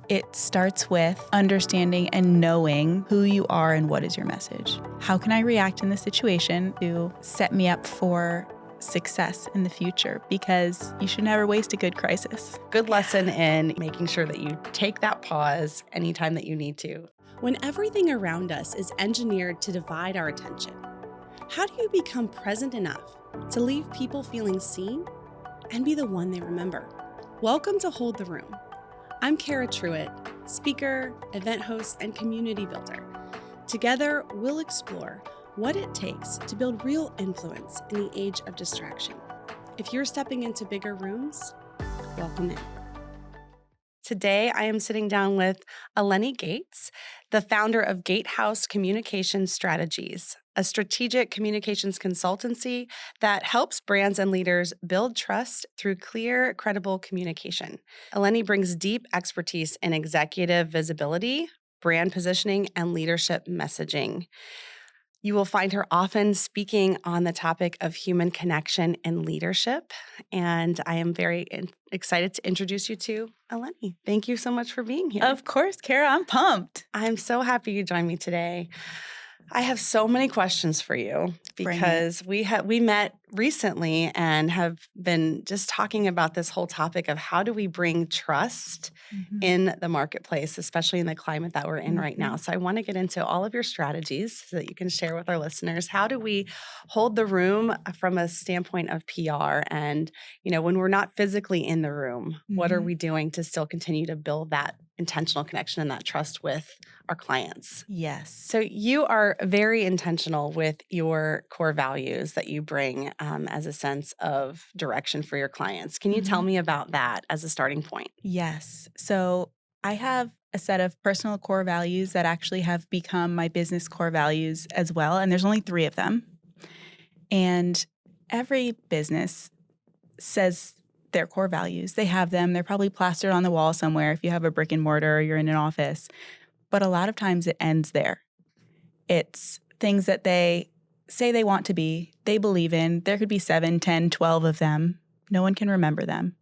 It starts with understanding and knowing who you are and what is your message. How can I react in this situation to set me up for success in the future? Because you should never waste a good crisis. Good lesson in making sure that you take that pause anytime that you need to. When everything around us is engineered to divide our attention, how do you become present enough to leave people feeling seen and be the one they remember? Welcome to Hold the Room. I'm Cara Truitt, speaker, event host, and community builder. Together, we'll explore what it takes to build real influence in the age of distraction. If you're stepping into bigger rooms, welcome in. Today, I am sitting down with Eleni Gates, the founder of Gatehouse Communication Strategies, a strategic communications consultancy that helps brands and leaders build trust through clear, credible communication. Eleni brings deep expertise in executive visibility, brand positioning, and leadership messaging. You will find her often speaking on the topic of human connection and leadership, and I am very excited to introduce you to Eleni. Thank you so much for being here. Of course, Cara, I'm pumped. I'm so happy you joined me today. I have so many questions for you because we met recently and have been just talking about this whole topic of how do we bring trust in the marketplace, especially in the climate that we're in right now. So I want to get into all of your strategies so that you can share with our listeners. How do we hold the room from a standpoint of PR? And, when we're not physically in the room, what are we doing to still continue to build that intentional connection and that trust with our clients? Yes. So you are very intentional with your core values that you bring as a sense of direction for your clients. Can you tell me about that as a starting point? Yes. So I have a set of personal core values that actually have become my business core values as well. And there's only 3 of them. And every business says their core values. They have them. They're probably plastered on the wall somewhere if you have a brick and mortar or you're in an office. But a lot of times it ends there. It's things that they say they want to be, they believe in. There could be 7, 10, 12 of them. No one can remember them.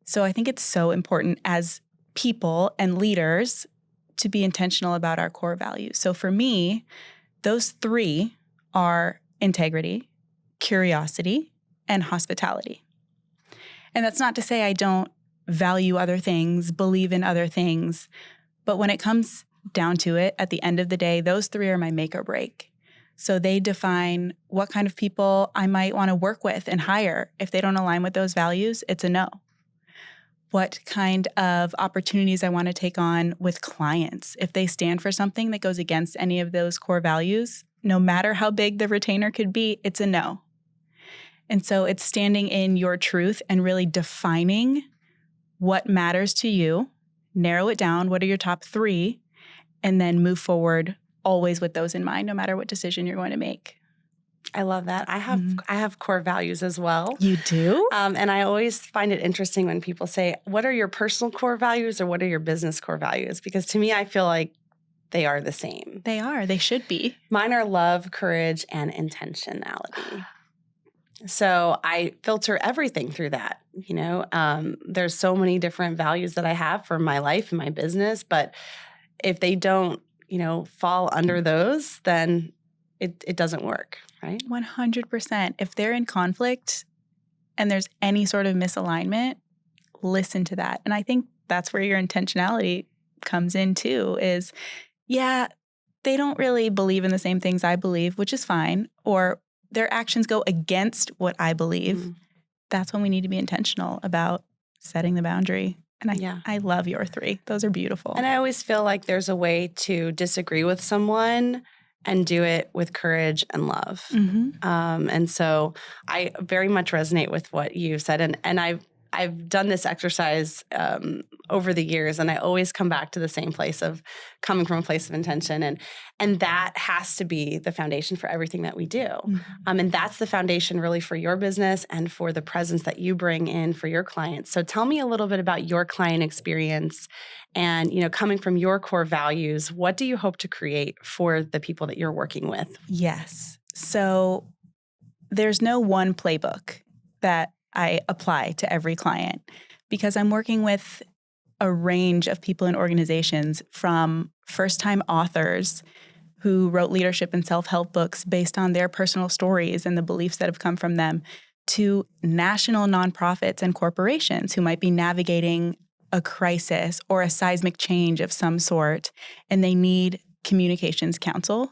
So I think it's so important as people and leaders to be intentional about our core values. So for me, those 3 are integrity, curiosity, and hospitality. And that's not to say I don't value other things, believe in other things, but when it comes down to it, at the end of the day, those 3 are my make or break. So they define what kind of people I might want to work with and hire. If they don't align with those values, it's a no. What kind of opportunities I want to take on with clients. If they stand for something that goes against any of those core values, no matter how big the retainer could be, it's a no. And so it's standing in your truth and really defining what matters to you, narrow it down, what are your top 3, and then move forward always with those in mind, no matter what decision you're going to make. I love that. I have core values as well. You do? And I always find it interesting when people say, what are your personal core values or what are your business core values? Because to me, I feel like they are the same. They are. They should be. Mine are love, courage, and intentionality. So I filter everything through that. There's so many different values that I have for my life and my business, but if they don't, fall under those, then it doesn't work, right? 100%. If they're in conflict and there's any sort of misalignment, listen to that. And I think that's where your intentionality comes in too, is, they don't really believe in the same things I believe, which is fine, or their actions go against what I believe. That's when we need to be intentional about setting the boundary. And I love your 3. Those are beautiful. And I always feel like there's a way to disagree with someone and do it with courage and love. And so I very much resonate with what you said. And I've done this exercise over the years, and I always come back to the same place of coming from a place of intention. And that has to be the foundation for everything that we do. And that's the foundation really for your business and for the presence that you bring in for your clients. So tell me a little bit about your client experience and, coming from your core values, what do you hope to create for the people that you're working with? Yes. So there's no one playbook that I apply to every client because I'm working with a range of people in organizations, from first-time authors who wrote leadership and self-help books based on their personal stories and the beliefs that have come from them, to national nonprofits and corporations who might be navigating a crisis or a seismic change of some sort, and they need communications counsel.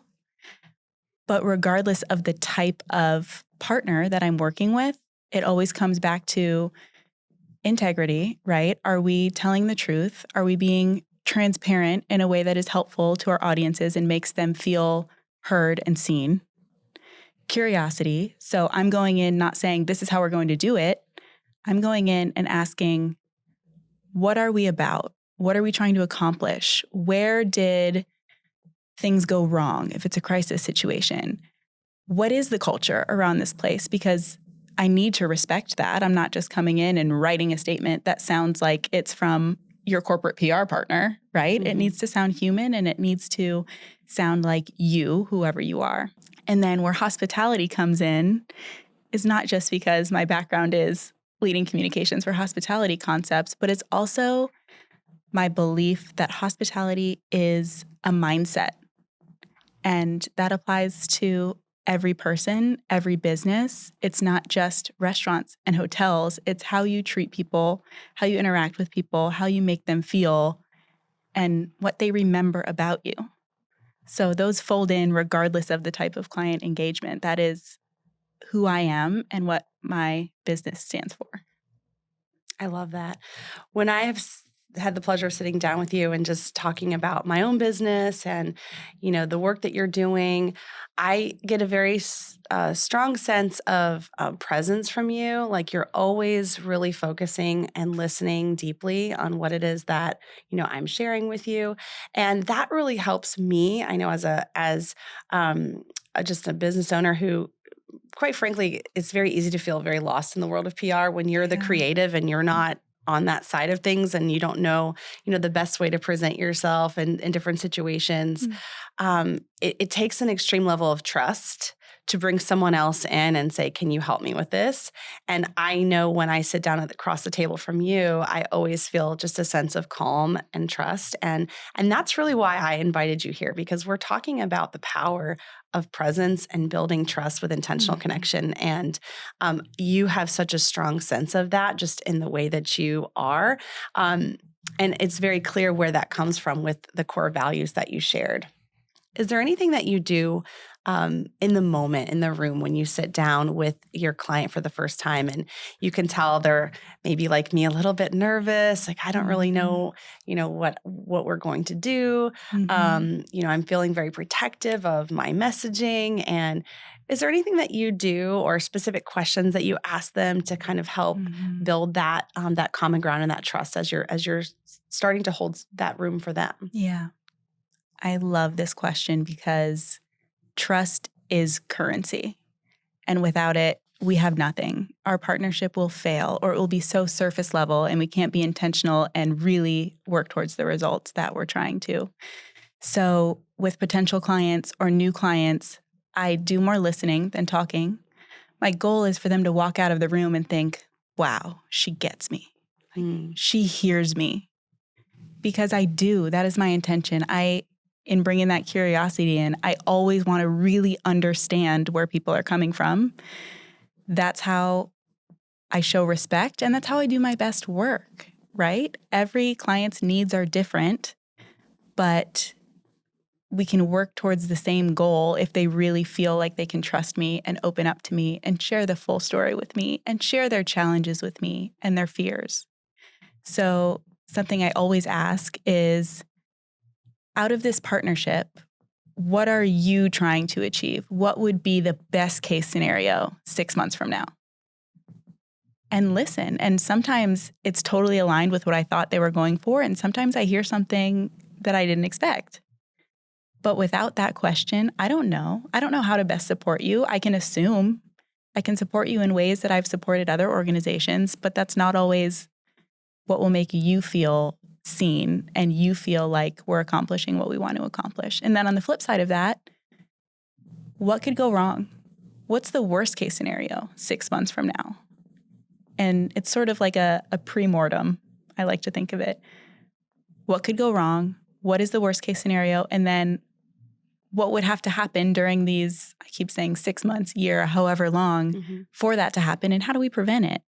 But regardless of the type of partner that I'm working with, it always comes back to integrity, right? Are we telling the truth? Are we being transparent in a way that is helpful to our audiences and makes them feel heard and seen? Curiosity. So I'm going in not saying this is how we're going to do it. I'm going in and asking, what are we about? What are we trying to accomplish? Where did things go wrong if it's a crisis situation? What is the culture around this place? Because I need to respect that. I'm not just coming in and writing a statement that sounds like it's from your corporate PR partner, right? Mm-hmm. It needs to sound human, and it needs to sound like you, whoever you are. And then where hospitality comes in is not just because my background is leading communications for hospitality concepts, but it's also my belief that hospitality is a mindset. And that applies to every person, every business. It's not just restaurants and hotels. It's how you treat people, how you interact with people, how you make them feel, and what they remember about you. So those fold in regardless of the type of client engagement. That is who I am and what my business stands for. I love that. When I have had the pleasure of sitting down with you and just talking about my own business and, the work that you're doing, I get a very strong sense of presence from you. Like, you're always really focusing and listening deeply on what it is that, I'm sharing with you. And that really helps me. I know as just a business owner who, quite frankly, it's very easy to feel very lost in the world of PR when you're the creative and you're not on that side of things, and you don't know, the best way to present yourself in different situations. It takes an extreme level of trust to bring someone else in and say, can you help me with this? And I know when I sit down across the table from you, I always feel just a sense of calm and trust. And that's really why I invited you here, because we're talking about the power of presence and building trust with intentional connection. And you have such a strong sense of that just in the way that you are. And it's very clear where that comes from with the core values that you shared. Is there anything that you do in the moment, in the room, when you sit down with your client for the first time and you can tell they're maybe like me, a little bit nervous, like, I don't really know, what we're going to do. I'm feeling very protective of my messaging. And is there anything that you do or specific questions that you ask them to kind of help build that common ground and that trust as you're starting to hold that room for them? Yeah. I love this question because trust is currency. And without it, we have nothing. Our partnership will fail, or it will be so surface level, and we can't be intentional and really work towards the results that we're trying to. So with potential clients or new clients, I do more listening than talking. My goal is for them to walk out of the room and think, wow, she gets me. She hears me. Because I do. That is my intention. In bringing that curiosity in, I always want to really understand where people are coming from. That's how I show respect, and that's how I do my best work, right? Every client's needs are different, but we can work towards the same goal if they really feel like they can trust me and open up to me and share the full story with me and share their challenges with me and their fears. So something I always ask is, out of this partnership, what are you trying to achieve? What would be the best case scenario 6 months from now? And listen. And sometimes it's totally aligned with what I thought they were going for. And sometimes I hear something that I didn't expect. But without that question, I don't know. I don't know how to best support you. I can assume I can support you in ways that I've supported other organizations, but that's not always what will make you feel seen and you feel like we're accomplishing what we want to accomplish. And then on the flip side of that, what could go wrong? What's the worst case scenario 6 months from now? And it's sort of like a pre-mortem, I like to think of it. what could go wrong, what is the worst case scenario, and then what would have to happen during these, I keep saying 6 months, year, however long, for that to happen, and how do we prevent it?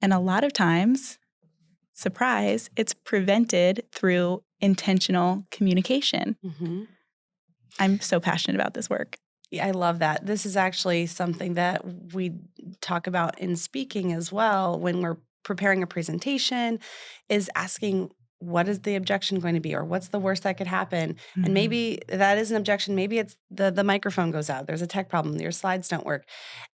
And a lot of times, surprise, it's prevented through intentional communication. I'm so passionate about this work. Yeah, I love that. This is actually something that we talk about in speaking as well when we're preparing a presentation, is asking, what is the objection going to be, or what's the worst that could happen? And maybe that is an objection. Maybe it's the microphone goes out. There's a tech problem. Your slides don't work.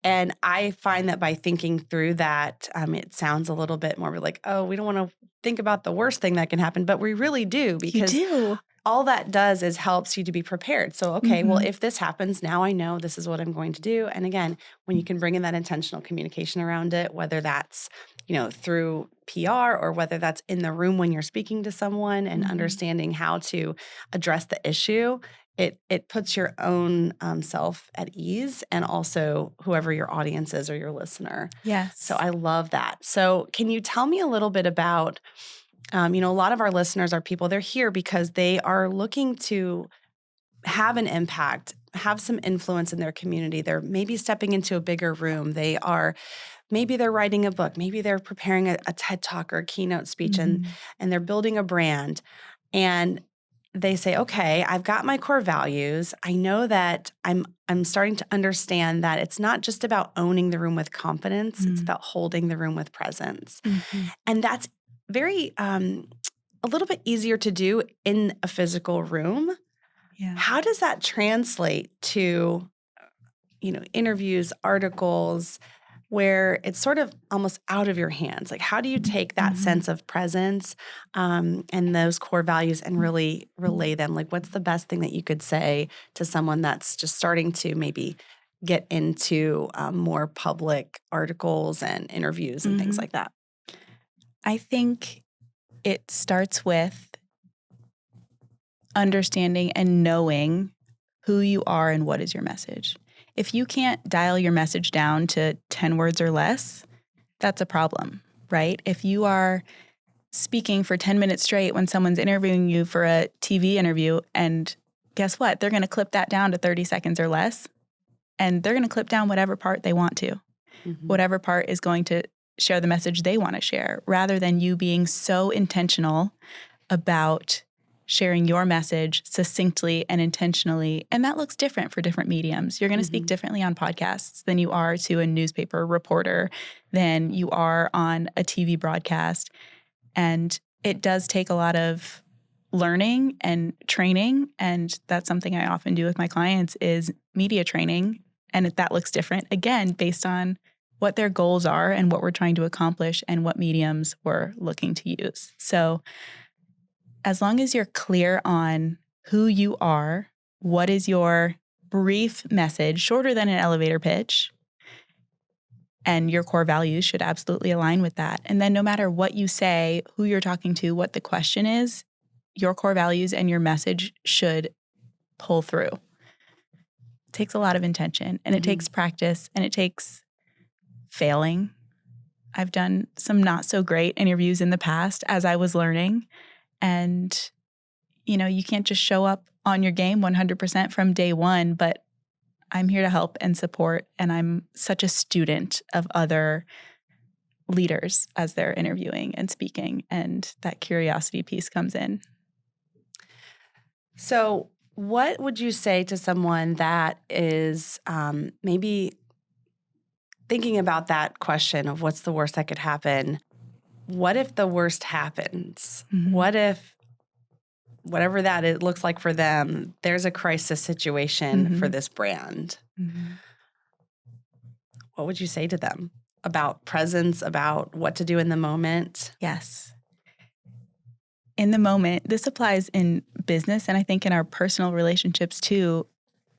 And I find that by thinking through that, it sounds a little bit more like, oh, we don't want to think about the worst thing that can happen, but we really do, because You do. all that does is helps you to be prepared. So, okay, well, if this happens, now I know this is what I'm going to do. And again, when you can bring in that intentional communication around it, whether that's, through PR or whether that's in the room when you're speaking to someone and understanding how to address the issue, it puts your own self at ease, and also whoever your audience is or your listener. Yes. So I love that. So can you tell me a little bit about, a lot of our listeners are people, they're here because they are looking to have an impact, have some influence in their community. They're maybe stepping into a bigger room. Maybe they're writing a book. Maybe they're preparing a TED Talk or a keynote speech, and they're building a brand. And they say, okay, I've got my core values. I know that I'm starting to understand that it's not just about owning the room with confidence. It's about holding the room with presence. And that's very, a little bit easier to do in a physical room. Yeah. How does that translate to, interviews, articles, where it's sort of almost out of your hands? Like, how do you take that sense of presence and those core values and really relay them? Like, what's the best thing that you could say to someone that's just starting to maybe get into more public articles and interviews and things like that? I think it starts with understanding and knowing who you are and what is your message. If you can't dial your message down to 10 words or less, that's a problem, right? If you are speaking for 10 minutes straight when someone's interviewing you for a TV interview, and guess what? They're going to clip that down to 30 seconds or less, and they're going to clip down whatever part they want to. Whatever part is going to share the message they want to share, rather than you being so intentional about sharing your message succinctly and intentionally. And that looks different for different mediums. You're going to speak differently on podcasts than you are to a newspaper reporter, than you are on a TV broadcast. And it does take a lot of learning and training. And that's something I often do with my clients, is media training. And that looks different, again, based on what their goals are and what we're trying to accomplish and what mediums we're looking to use. So as long as you're clear on who you are, what is your brief message, shorter than an elevator pitch, and your core values should absolutely align with that. And then no matter what you say, who you're talking to, what the question is, your core values and your message should pull through. It takes a lot of intention, and it takes practice, and it takes failing. I've done some not so great interviews in the past as I was learning. And, you can't just show up on your game 100% from day one, but I'm here to help and support. And I'm such a student of other leaders as they're interviewing and speaking. And that curiosity piece comes in. So what would you say to someone that is maybe thinking about that question of what's the worst that could happen? What if the worst happens? What if, whatever that it looks like for them, there's a crisis situation for this brand? What would you say to them about presence, about what to do in the moment? Yes. In the moment, this applies in business, and I think in our personal relationships too.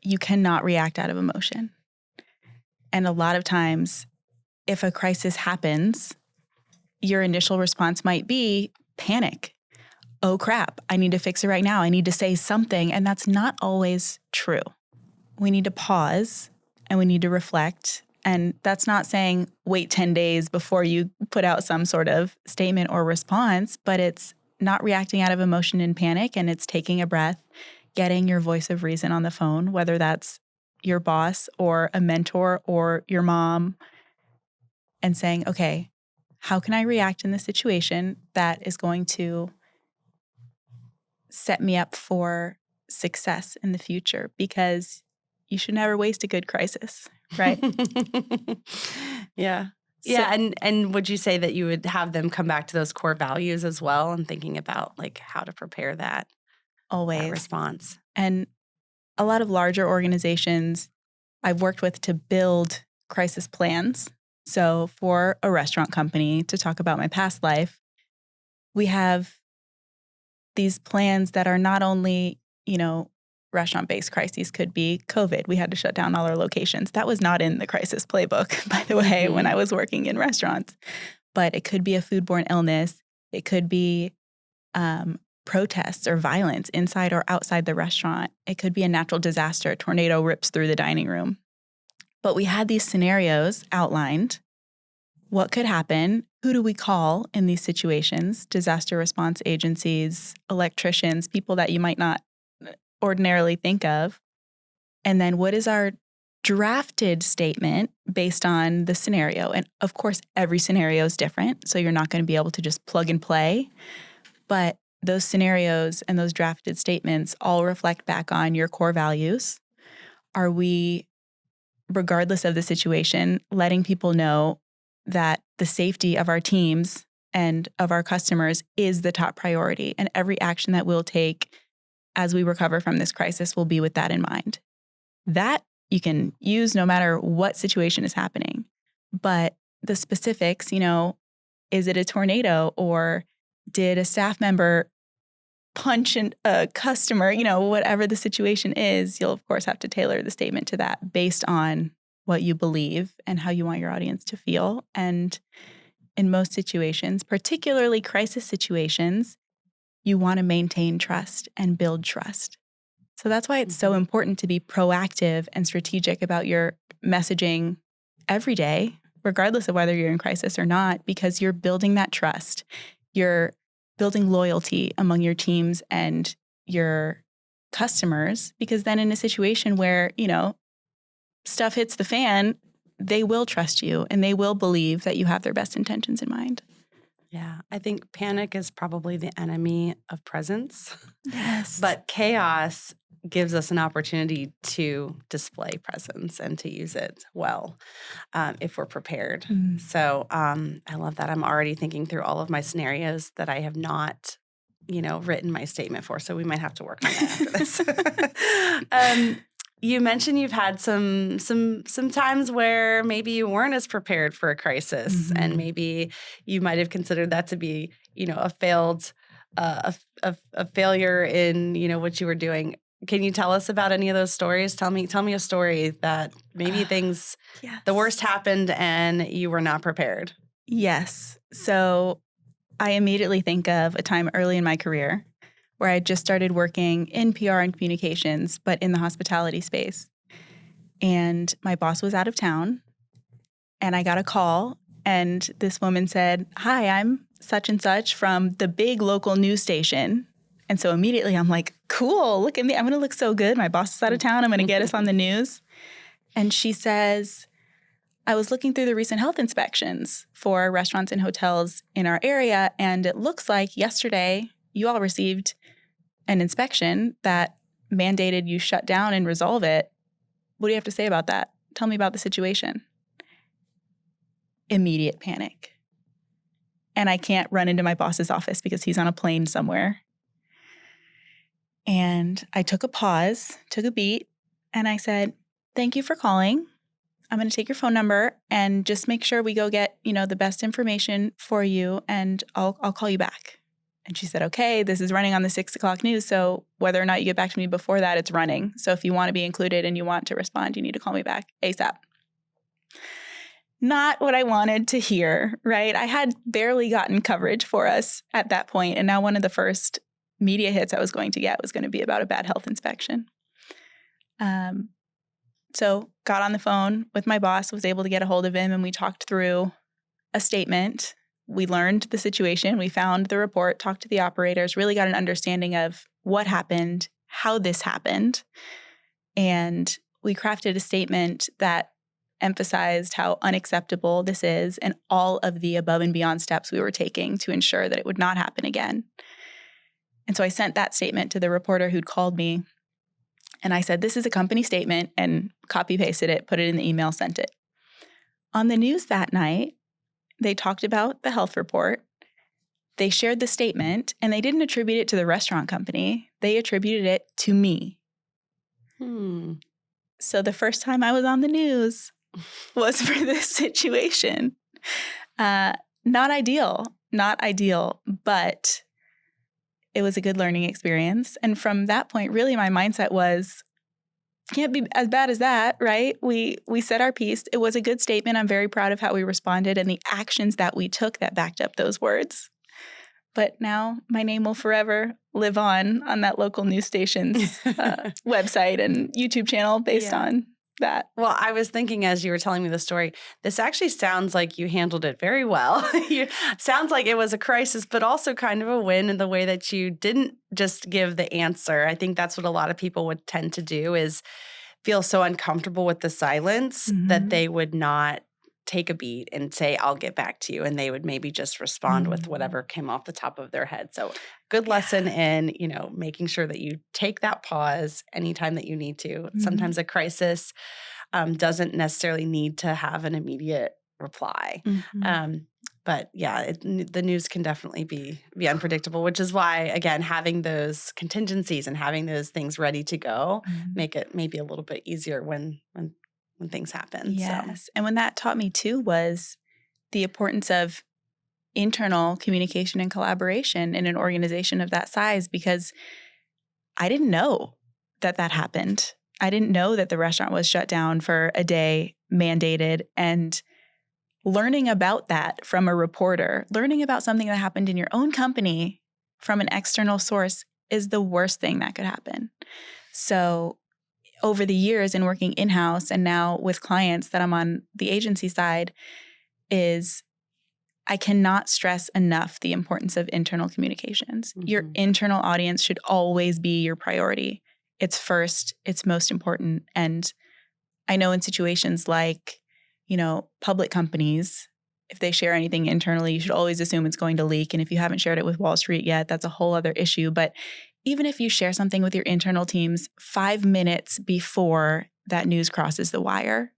You cannot react out of emotion. And a lot of times, if a crisis happens, your initial response might be panic. Oh crap, I need to fix it right now. I need to say something. And that's not always true. We need to pause and we need to reflect. And that's not saying wait 10 days before you put out some sort of statement or response, but it's not reacting out of emotion and panic, and it's taking a breath, getting your voice of reason on the phone, whether that's your boss or a mentor or your mom, and saying, okay, how can I react in this situation that is going to set me up for success in the future? Because you should never waste a good crisis, right? Yeah. So- Yeah. And would you say that you would have them come back to those core values as well and thinking about like how to prepare that Always. response? And a lot of larger organizations I've worked with to build crisis plans. So for a restaurant company, to talk about my past life, we have these plans that are not only, restaurant-based crises. Could be COVID. We had to shut down all our locations. That was not in the crisis playbook, by the way, when I was working in restaurants. But it could be a foodborne illness. It could be protests or violence inside or outside the restaurant. It could be a natural disaster. A tornado rips through the dining room. But we had these scenarios outlined. What could happen? Who do we call in these situations? Disaster response agencies, electricians, people that you might not ordinarily think of. And then what is our drafted statement based on the scenario? And of course, every scenario is different, so you're not going to be able to just plug and play. But those scenarios and those drafted statements all reflect back on your core values. Are we, regardless of the situation, letting people know that the safety of our teams and of our customers is the top priority, and every action that we'll take as we recover from this crisis will be with that in mind? That you can use no matter what situation is happening. But the specifics, is it a tornado, or did a staff member punch a customer, whatever the situation is, you'll of course have to tailor the statement to that based on what you believe and how you want your audience to feel. And in most situations, particularly crisis situations, you want to maintain trust and build trust. So that's why it's so important to be proactive and strategic about your messaging every day, regardless of whether you're in crisis or not, because you're building that trust. You're building loyalty among your teams and your customers, because then in a situation where, stuff hits the fan, they will trust you and they will believe that you have their best intentions in mind. Yeah, I think panic is probably the enemy of presence. Yes. But chaos gives us an opportunity to display presence and to use it well if we're prepared. So I love that. I'm already thinking through all of my scenarios that I have not, written my statement for. So we might have to work on that after this. You mentioned you've had some times where maybe you weren't as prepared for a crisis, and maybe you might have considered that to be, a failed, a failure in, what you were doing. Can you tell us about any of those stories? Tell me a story that maybe things, the worst happened and you were not prepared. Yes. So I immediately think of a time early in my career where I just started working in PR and communications, but in the hospitality space. And my boss was out of town, and I got a call, and this woman said, "Hi, I'm such and such from the big local news station." And so immediately I'm like, cool, look at me. I'm going to look so good. My boss is out of town. I'm going to get us on the news. And she says, "I was looking through the recent health inspections for restaurants and hotels in our area, and it looks like yesterday you all received an inspection that mandated you shut down and resolve it. What do you have to say about that? Tell me about the situation." Immediate panic. And I can't run into my boss's office because he's on a plane somewhere. And I took a pause, took a beat, and I said, "Thank you for calling. I'm going to take your phone number and just make sure we go get, the best information for you, and I'll call you back." And she said, "Okay, this is running on the 6 o'clock news, so whether or not you get back to me before that, it's running. So if you want to be included and you want to respond, you need to call me back ASAP." Not what I wanted to hear, right? I had barely gotten coverage for us at that point, and now one of the first media hits I was going to get was going to be about a bad health inspection. So got on the phone with my boss, was able to get a hold of him, and we talked through a statement we learned the situation, we found the report, talked to the operators, really got an understanding of what happened, how this happened, and we crafted a statement that emphasized how unacceptable this is and all of the above and beyond steps we were taking to ensure that it would not happen again. And so I sent that statement to the reporter who'd called me, and I said, this is a company statement, and copy-pasted it, put it in the email, sent it. On the news that night, they talked about the health report. They shared the statement, and they didn't attribute it to the restaurant company. They attributed it to me. So the first time I was on the news was for this situation. Not ideal, but it was a good learning experience. And from that point, really my mindset was, can't be as bad as that, right? We said our piece. It was a good statement. I'm very proud of how we responded and the actions that we took that backed up those words. But now my name will forever live on that local news station's website and YouTube channel based on that. Well, I was thinking as you were telling me the story, this actually sounds like you handled it very well. Sounds like it was a crisis, but also kind of a win in the way that you didn't just give the answer. I think that's what a lot of people would tend to do, is feel so uncomfortable with the silence that they would not take a beat and say, I'll get back to you. And they would maybe just respond with whatever came off the top of their head. So good lesson in, making sure that you take that pause anytime that you need to. Sometimes a crisis doesn't necessarily need to have an immediate reply. But yeah, the news can definitely be unpredictable, which is why, again, having those contingencies and having those things ready to go make it maybe a little bit easier when things happen. Yes. So. And when that taught me too was the importance of internal communication and collaboration in an organization of that size, because I didn't know that happened. I didn't know that the restaurant was shut down for a day, mandated, and learning about that from a reporter, learning about something that happened in your own company from an external source is the worst thing that could happen. So over the years in working in-house and now with clients that I'm on the agency side, is I cannot stress enough the importance of internal communications. Your internal audience should always be your priority. It's first, it's most important. And I know in situations like, public companies, if they share anything internally, you should always assume it's going to leak. And if you haven't shared it with Wall Street yet, that's a whole other issue. But even if you share something with your internal teams 5 minutes before that news crosses the wire,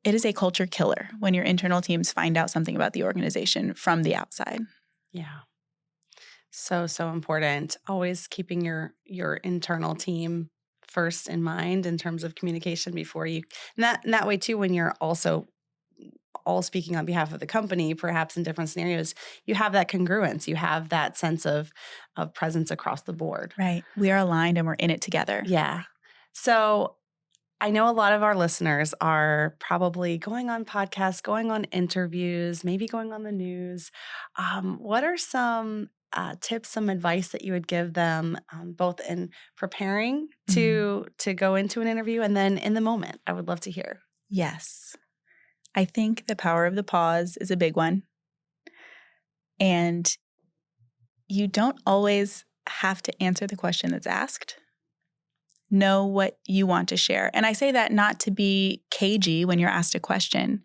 it is a culture killer when your internal teams find out something about the organization from the outside. Yeah. So important. Always keeping your internal team first in mind in terms of communication before you. And that way too, when you're also all speaking on behalf of the company, perhaps in different scenarios, you have that congruence. You have that sense of presence across the board. Right. We are aligned and we're in it together. Yeah. So I know a lot of our listeners are probably going on podcasts, going on interviews, maybe going on the news. What are some tips, some advice that you would give them, both in preparing to go into an interview and then in the moment? I would love to hear. Yes. I think the power of the pause is a big one. And you don't always have to answer the question that's asked. Know what you want to share. And I say that not to be cagey when you're asked a question,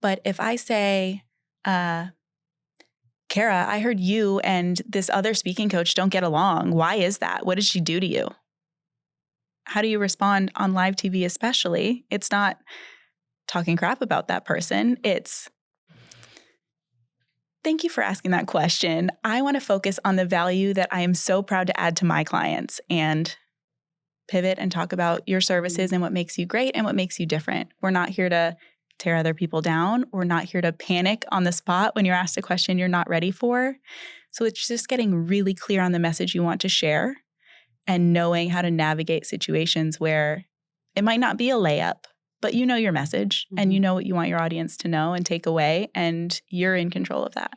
but if I say, Cara, I heard you and this other speaking coach don't get along. Why is that? What did she do to you? How do you respond on live TV especially? It's not talking crap about that person. It's, thank you for asking that question. I want to focus on the value that I am so proud to add to my clients, and pivot and talk about your services and what makes you great and what makes you different. We're not here to tear other people down. We're not here to panic on the spot when you're asked a question you're not ready for. So it's just getting really clear on the message you want to share and knowing how to navigate situations where it might not be a layup, but you know your message and you know what you want your audience to know and take away, and you're in control of that.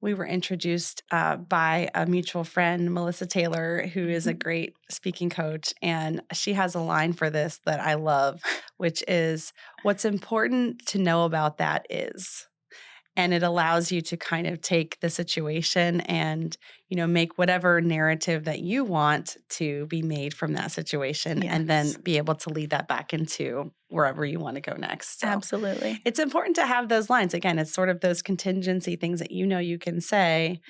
We were introduced by a mutual friend, Melissa Taylor, who is a great speaking coach. And she has a line for this that I love, which is, what's important to know about that is. And it allows you to kind of take the situation and, make whatever narrative that you want to be made from that situation and then Yes. be able to lead that back into wherever you want to go next. So Absolutely. it's important to have those lines. Again, it's sort of those contingency things that you can say,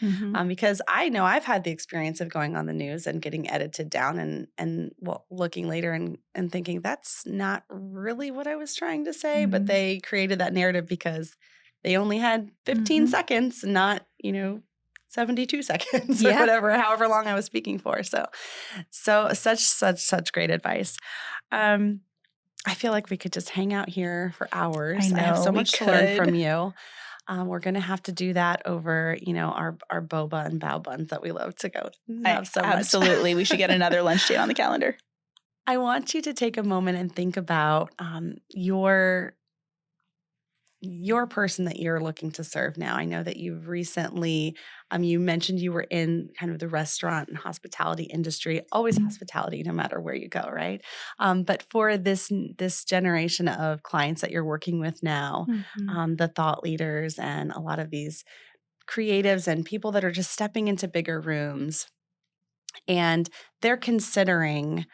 because I know I've had the experience of going on the news and getting edited down and looking later and thinking that's not really what I was trying to say, but they created that narrative because they only had 15 seconds, not, 72 seconds or whatever, however long I was speaking for. So such great advice. I feel like we could just hang out here for hours. I know, have so we much to learn from could. you. We're going to have to do that over, our boba and bao buns that we love to go have so much. Absolutely. We should get another lunch date on the calendar. I want you to take a moment and think about your person that you're looking to serve now. I know that you've recently, you mentioned you were in kind of the restaurant and hospitality industry, always hospitality, no matter where you go, right? But for this generation of clients that you're working with now, the thought leaders and a lot of these creatives and people that are just stepping into bigger rooms, and they're considering,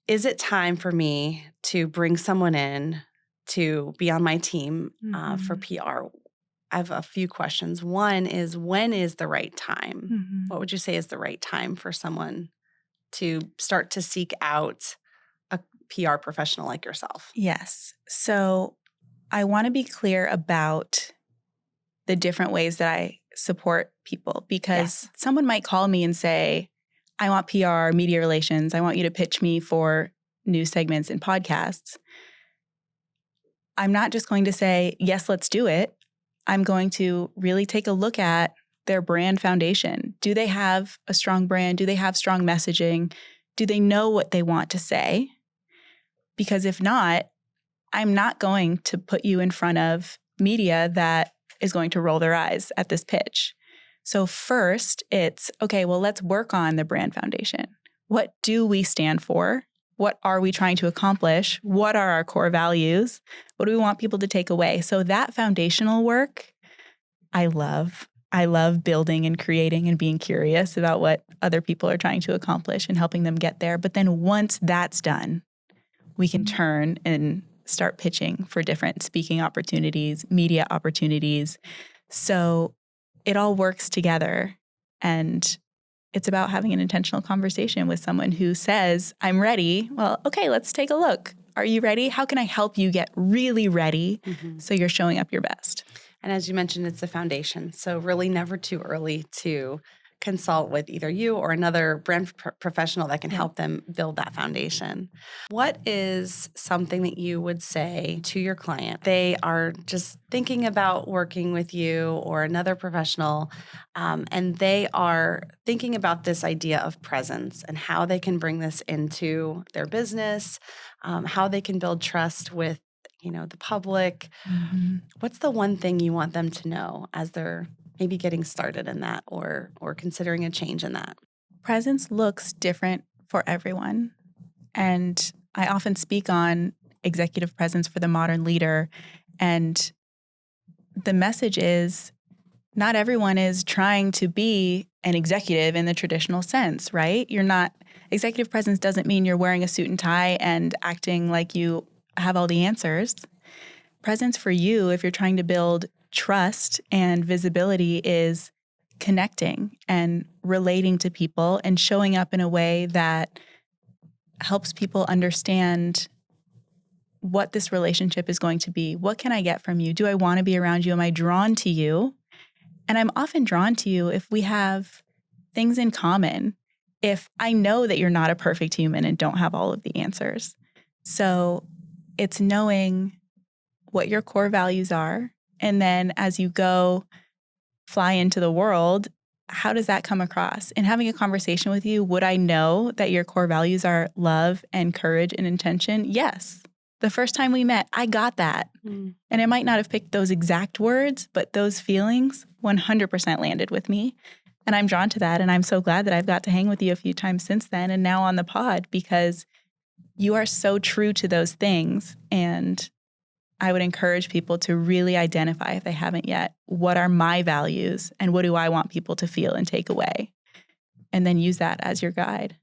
is it time for me to bring someone in to be on my team for PR? I have a few questions. One is, when is the right time? What would you say is the right time for someone to start to seek out a PR professional like yourself? Yes. So I want to be clear about the different ways that I support people, because someone might call me and say, I want PR, media relations. I want you to pitch me for news segments and podcasts. I'm not just going to say, yes, let's do it. I'm going to really take a look at their brand foundation. Do they have a strong brand? Do they have strong messaging? Do they know what they want to say? Because if not, I'm not going to put you in front of media that is going to roll their eyes at this pitch. So first, it's, okay, well, let's work on the brand foundation. What do we stand for? What are we trying to accomplish? What are our core values? What do we want people to take away? So that foundational work, I love. I love building and creating and being curious about what other people are trying to accomplish and helping them get there. But then once that's done, we can turn and start pitching for different speaking opportunities, media opportunities. So it all works together. And it's about having an intentional conversation with someone who says, I'm ready. Well, okay, let's take a look. Are you ready? How can I help you get really ready so you're showing up your best? And as you mentioned, it's the foundation. So really never too early to consult with either you or another brand professional that can help them build that foundation. What is something that you would say to your client? They are just thinking about working with you or another professional, and they are thinking about this idea of presence and how they can bring this into their business, how they can build trust with the public. What's the one thing you want them to know as they're maybe getting started in that or considering a change in that? Presence looks different for everyone. And I often speak on executive presence for the modern leader. And the message is, not everyone is trying to be an executive in the traditional sense, right? Executive presence doesn't mean you're wearing a suit and tie and acting like you have all the answers. Presence for you, if you're trying to build trust and visibility, is connecting and relating to people and showing up in a way that helps people understand what this relationship is going to be. What can I get from you? Do I want to be around you? Am I drawn to you? And I'm often drawn to you if we have things in common, if I know that you're not a perfect human and don't have all of the answers. So it's knowing what your core values are. And then as you go fly into the world, how does that come across? In having a conversation with you, would I know that your core values are love and courage and intention? Yes. The first time we met, I got that. And I might not have picked those exact words, but those feelings 100% landed with me. And I'm drawn to that. And I'm so glad that I've got to hang with you a few times since then and now on the pod, because you are so true to those things. And I would encourage people to really identify, if they haven't yet, what are my values and what do I want people to feel and take away? And then use that as your guide.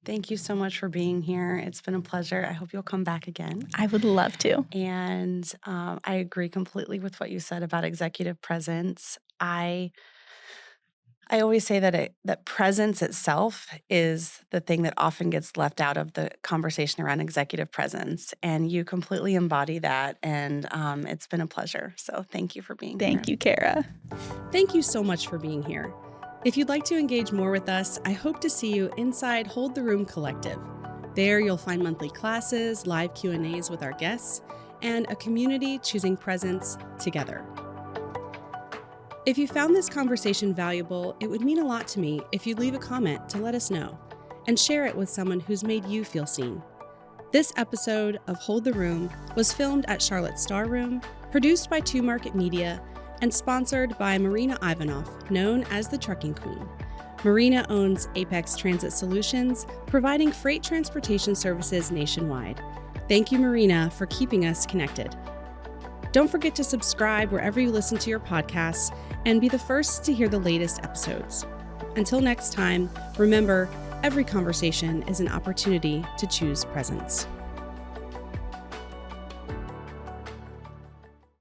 Thank you so much for being here. It's been a pleasure. I hope you'll come back again. I would love to. And I agree completely with what you said about executive presence. I always say that presence itself is the thing that often gets left out of the conversation around executive presence. And you completely embody that. And it's been a pleasure. So thank you for being here. Thank you, Cara. Thank you so much for being here. If you'd like to engage more with us, I hope to see you inside Hold the Room Collective. There you'll find monthly classes, live Q&As with our guests, and a community choosing presence together. If you found this conversation valuable, it would mean a lot to me if you'd leave a comment to let us know and share it with someone who's made you feel seen. This episode of Hold the Room was filmed at Charlotte's Star Room, produced by 2 Market Media, and sponsored by Marina Ivanoff, known as the Trucking Queen. Marina owns Apex Transit Solutions, providing freight transportation services nationwide. Thank you, Marina, for keeping us connected. Don't forget to subscribe wherever you listen to your podcasts and be the first to hear the latest episodes. Until next time, remember, every conversation is an opportunity to choose presence.